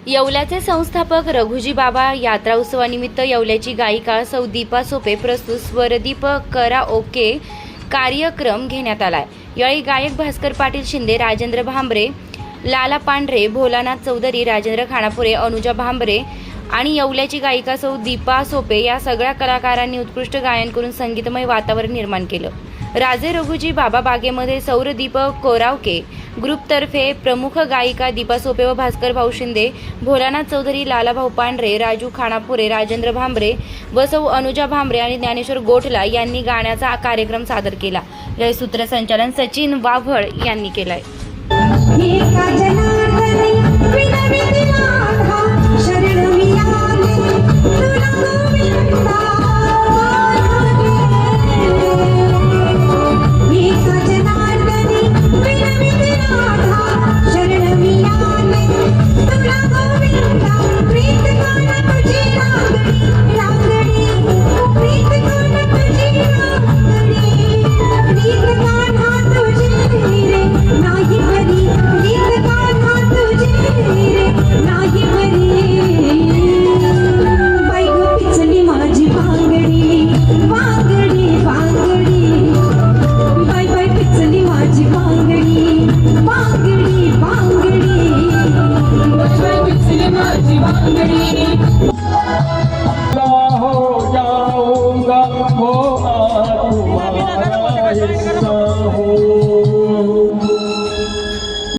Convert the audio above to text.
येवल्याचे संस्थापक रघुजी बाबा यात्रा उत्सवानिमित्त येवल्याची गायिका सौ दीपा सोपे प्रस्तुत स्वरदीप कराओके कार्यक्रम घेण्यात आलाय। यावेळी गायक भास्कर पाटील शिंदे, राजेंद्र भांबरे, लाला पांढरे, भोलानाथ चौधरी, राजेंद्र खानापुरे, अनुजा भांबरे आणि येवल्याची गायिका सौ दीपा सोपे या सगळ्या कलाकारांनी उत्कृष्ट गायन करून संगीतमय वातावरण निर्माण केलं। राजे रघुजी बाबा बागेमध्ये सौरदीप कोरावके ग्रुपतर्फे प्रमुख गायिका दीपा सोपे व भास्कर भाऊ शिंदे, भोलानाथ चौधरी, लाला भाऊ पांढरे, राजू खानापुरे, राजेंद्र भांबरे व सौ अनुजा भांबरे आणि ज्ञानेश्वर गोठला यांनी गाण्याचा कार्यक्रम सादर केला। या सूत्रसंचालन सचिन वाव्हळ यांनी केलंय।